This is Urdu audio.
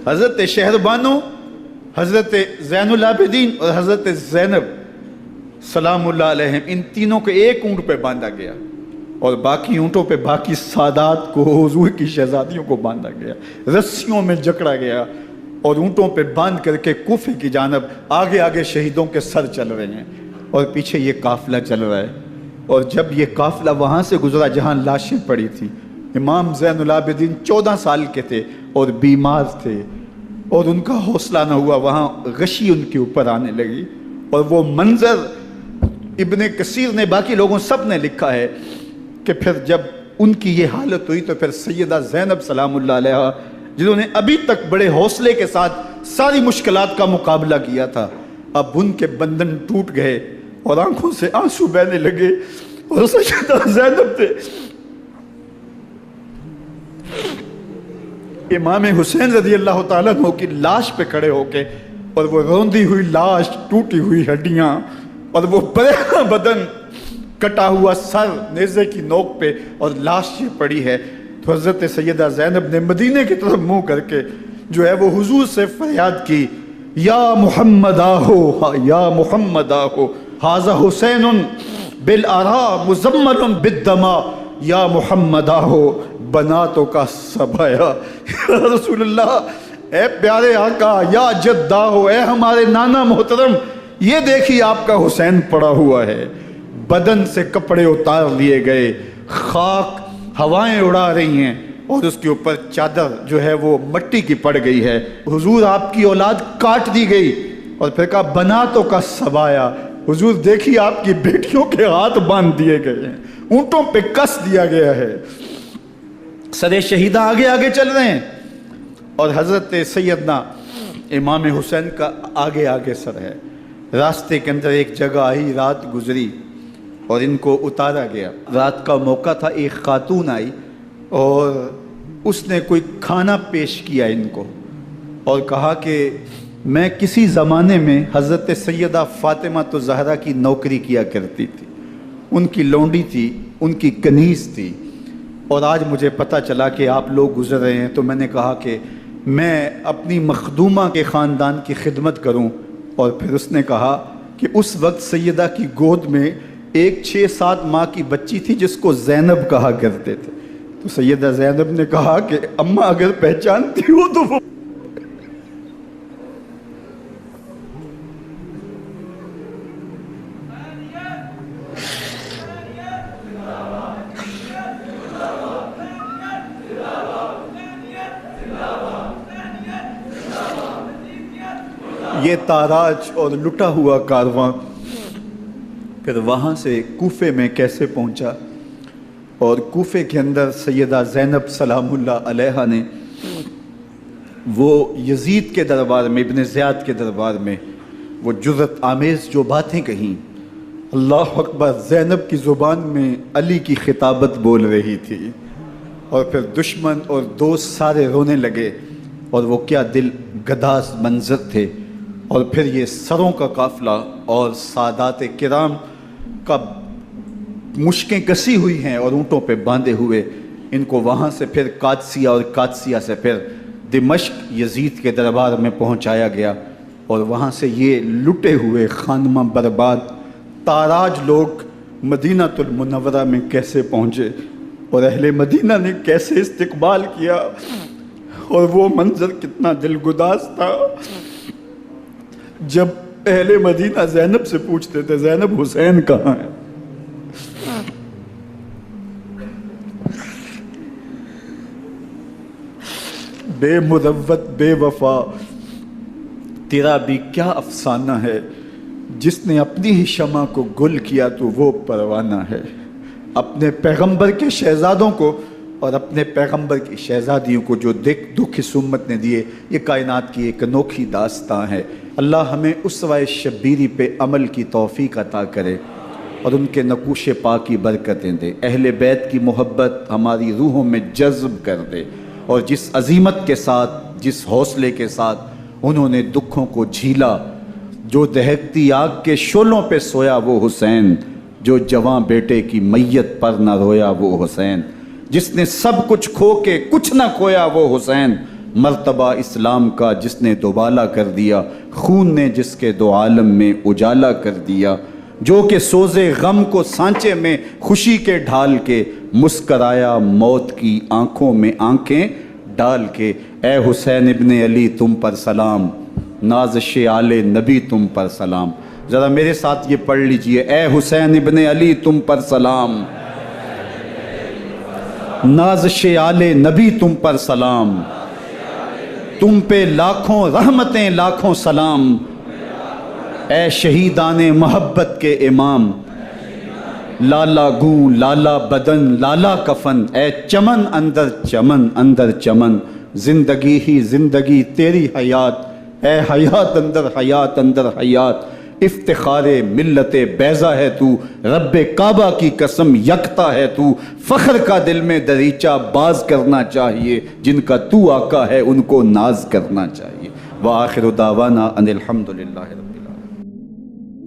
حضرت شہربانو، حضرت زین العابدین اور حضرت زینب سلام اللہ علیہم، ان تینوں کو ایک اونٹ پہ باندھا گیا اور باقی اونٹوں پہ باقی سادات کو، حضور کی شہزادیوں کو باندھا گیا، رسیوں میں جکڑا گیا اور اونٹوں پہ باندھ کر کے کوفے کی جانب آگے آگے شہیدوں کے سر چل رہے ہیں اور پیچھے یہ قافلہ چل رہا ہے۔ اور جب یہ قافلہ وہاں سے گزرا جہاں لاشیں پڑی تھیں، امام زین العابدین 14 سال کے تھے اور بیمار تھے اور ان کا حوصلہ نہ ہوا، وہاں غشی ان کے اوپر آنے لگی۔ اور وہ منظر ابن کثیر نے، باقی لوگوں سب نے لکھا ہے کہ پھر جب ان کی یہ حالت ہوئی تو پھر سیدہ زینب سلام اللہ علیہا، جنہوں نے ابھی تک بڑے حوصلے کے ساتھ ساری مشکلات کا مقابلہ کیا تھا، اب ان کے بندھن ٹوٹ گئے اور آنکھوں سے آنسو بہنے لگے اور سیدہ زینب تھے امام حسین رضی اللہ تعالیٰ عنہ کی لاش پہ کھڑے ہو کے، اور وہ روندی ہوئی لاش، ٹوٹی ہوئی ہڈیاں اور وہ پریشاں بدن، کٹا ہوا سر نیزے کی نوک پہ اور لاش یہ پڑی ہے، تو حضرت سیدہ زینب نے مدینے کی طرف منہ کر کے جو ہے وہ حضور سے فریاد کی، یا محمد آہو، یا محمد آہو، ھذا حسین بالآراء مزمل بالدماء، یا محمد آہو بناتوں کا سبایا۔ یا رسول اللہ، اے پیارے آقا، یا جد آہو، اے ہمارے نانا محترم، یہ دیکھیے آپ کا حسین پڑا ہوا ہے، بدن سے کپڑے اتار لیے گئے، خاک ہوائیں اڑا رہی ہیں اور اس کے اوپر چادر جو ہے وہ مٹی کی پڑ گئی ہے، حضور آپ کی اولاد کاٹ دی گئی، اور پھر کہا بناتوں کا سبایا، حضور دیکھیے آپ کی بیٹیوں کے ہاتھ باندھ دیے گئے ہیں، اونٹوں پہ کس دیا گیا ہے، سر شہیدہ آگے آگے چل رہے ہیں، اور حضرت سیدنا امام حسین کا آگے آگے سر ہے۔ راستے کے اندر ایک جگہ آئی، رات گزری اور ان کو اتارا گیا۔ رات کا موقع تھا، ایک خاتون آئی اور اس نے کوئی کھانا پیش کیا ان کو اور کہا کہ میں کسی زمانے میں حضرت سیدہ فاطمہ الزہرا کی نوکری کیا کرتی تھی، ان کی لونڈی تھی، ان کی کنیز تھی، اور آج مجھے پتہ چلا کہ آپ لوگ گزر رہے ہیں، تو میں نے کہا کہ میں اپنی مخدومہ کے خاندان کی خدمت کروں۔ اور پھر اس نے کہا کہ اس وقت سیدہ کی گود میں ایک 6-7 ماہ کی بچی تھی جس کو زینب کہا کرتے تھے، تو سیدہ زینب نے کہا کہ اماں اگر پہچانتی ہو تو وہ یہ تاراج اور لٹا ہوا کارواں پھر وہاں سے کوفے میں کیسے پہنچا، اور کوفے کے اندر سیدہ زینب سلام اللہ علیہا نے وہ یزید کے دربار میں، ابن زیاد کے دربار میں وہ جرأت آمیز جو باتیں کہیں، اللہ اکبر، زینب کی زبان میں علی کی خطابت بول رہی تھی، اور پھر دشمن اور دوست سارے رونے لگے، اور وہ کیا دل گداز منظر تھے۔ اور پھر یہ سروں کا قافلہ اور سادات کرام کا مشکیں کسی ہوئی ہیں اور اونٹوں پہ باندھے ہوئے، ان کو وہاں سے پھر قادسیہ اور قادسیہ سے پھر دمشق یزید کے دربار میں پہنچایا گیا، اور وہاں سے یہ لٹے ہوئے خانمہ برباد تاراج لوگ مدینہ المنورہ میں کیسے پہنچے، اور اہل مدینہ نے کیسے استقبال کیا، اور وہ منظر کتنا دلگداز تھا جب اہل مدینہ زینب سے پوچھتے تھے زینب حسین کہاں ہے؟ بے مروت بے وفا تیرا بھی کیا افسانہ ہے، جس نے اپنی ہی شمع کو گل کیا تو وہ پروانہ ہے۔ اپنے پیغمبر کے شہزادوں کو اور اپنے پیغمبر کی شہزادیوں کو جو دکھ اس امت نے دیے، یہ کائنات کی ایک انوکھی داستان ہے۔ اللہ ہمیں اسوہ شبیری پہ عمل کی توفیق عطا کرے اور ان کے نقوش پاک کی برکتیں دے، اہل بیت کی محبت ہماری روحوں میں جذب کر دے، اور جس عظیمت کے ساتھ، جس حوصلے کے ساتھ انہوں نے دکھوں کو جھیلا، جو دہکتی آگ کے شعلوں پہ سویا وہ حسین، جو جواں بیٹے کی میت پر نہ رویا وہ حسین، جس نے سب کچھ کھو کے کچھ نہ کھویا وہ حسین، مرتبہ اسلام کا جس نے دوبالا کر دیا، خون نے جس کے دو عالم میں اجالا کر دیا، جو کہ سوزے غم کو سانچے میں خوشی کے ڈھال کے مسکرایا موت کی آنکھوں میں آنکھیں ڈال کے۔ اے حسین ابن علی تم پر سلام، نازش آل نبی تم پر سلام۔ ذرا میرے ساتھ یہ پڑھ لیجئے، اے حسین ابن علی تم پر سلام، نازش آل نبی تم پر سلام، تم پہ لاکھوں رحمتیں لاکھوں سلام، اے شہیدان محبت کے امام، لالا گوں لالا بدن لالا کفن، اے چمن اندر چمن، زندگی ہی زندگی تیری حیات، اے حیات اندر حیات، افتخار ملت بیضا ہے تو، رب کعبہ کی قسم یکتا ہے تو، فخر کا دل میں دریچہ باز کرنا چاہیے، جن کا تو آقا ہے ان کو ناز کرنا چاہیے۔ وآخر دعوانا ان الحمدللہ رب